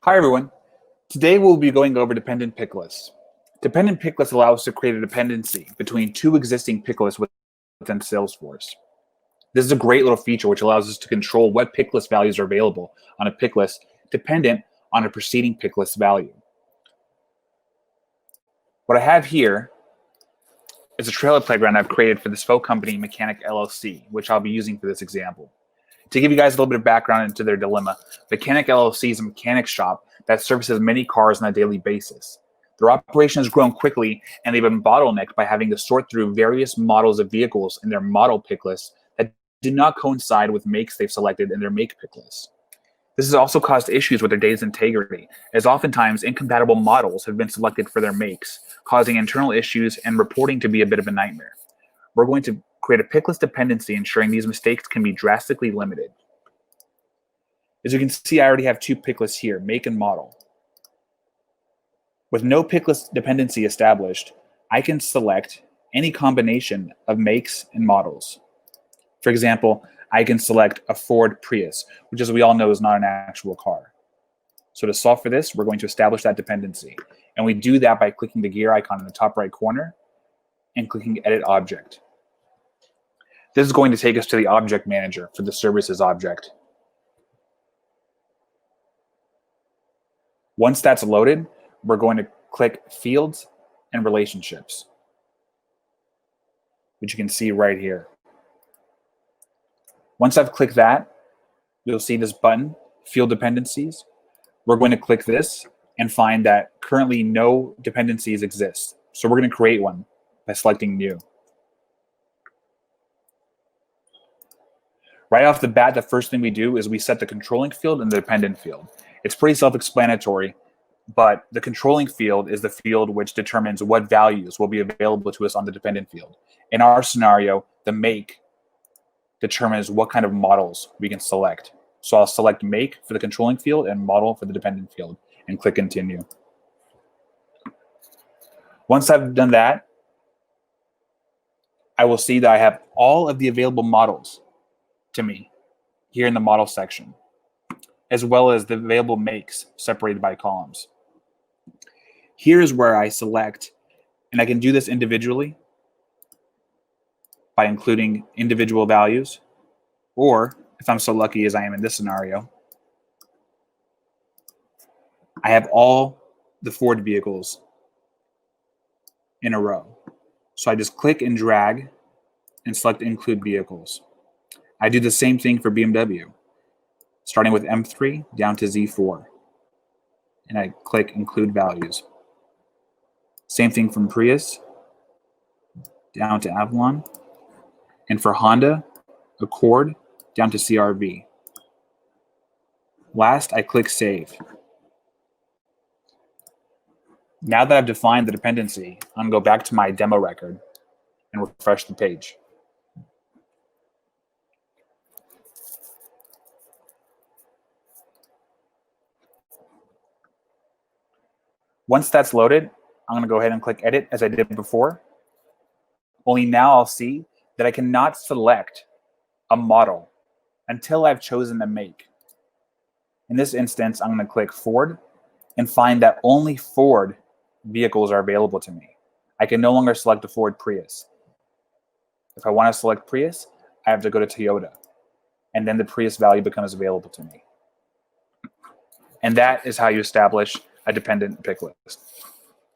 Hi everyone. Today we'll be going over dependent pick lists. Dependent pick lists allow us to create a dependency between two existing pick lists within Salesforce. This is a great little feature which allows us to control what pick list values are available on a pick list dependent on a preceding pick list value. What I have here is a trailer playground I've created for this faux company, Mechanic LLC, which I'll be using for this example. To give you guys a little bit of background into their dilemma, Mechanic LLC is a mechanic shop that services many cars on a daily basis. Their operation has grown quickly, and they've been bottlenecked by having to sort through various models of vehicles in their model pick list that do not coincide with makes they've selected in their make pick list. This has also caused issues with their data's integrity, as oftentimes incompatible models have been selected for their makes, causing internal issues and reporting to be a bit of a nightmare. We're going to create a picklist dependency ensuring these mistakes can be drastically limited. As you can see, I already have two picklists here, make and model. With no picklist dependency established, I can select any combination of makes and models. For example, I can select a Ford Prius, which as we all know is not an actual car. So to solve for this, we're going to establish that dependency. And we do that by clicking the gear icon in the top right corner and clicking Edit Object. This is going to take us to the object manager for the services object. Once that's loaded, we're going to click Fields and Relationships, which you can see right here. Once I've clicked that, you'll see this button, Field Dependencies. We're going to click this and find that currently no dependencies exist. So we're going to create one by selecting New. Right off the bat, the first thing we do is we set the controlling field and the dependent field. It's pretty self-explanatory, but the controlling field is the field which determines what values will be available to us on the dependent field. In our scenario, the make determines what kind of models we can select. So I'll select make for the controlling field and model for the dependent field and click Continue. Once I've done that, I will see that I have all of the available models to me here in the model section, as well as the available makes separated by columns. Here's where I select, and I can do this individually by including individual values, or if I'm so lucky as I am in this scenario, I have all the Ford vehicles in a row. So I just click and drag and select Include Vehicles. I do the same thing for BMW, starting with M3 down to Z4. And I click Include Values. Same thing from Prius down to Avalon. And for Honda, Accord down to CRV. Last, I click Save. Now that I've defined the dependency, I'm going to go back to my demo record and refresh the page. Once that's loaded, I'm going to go ahead and click Edit as I did before. Only now I'll see that I cannot select a model until I've chosen a make. In this instance, I'm going to click Ford and find that only Ford vehicles are available to me. I can no longer select a Ford Prius. If I want to select Prius, I have to go to Toyota, and then the Prius value becomes available to me. And that is how you establish a dependent pick list.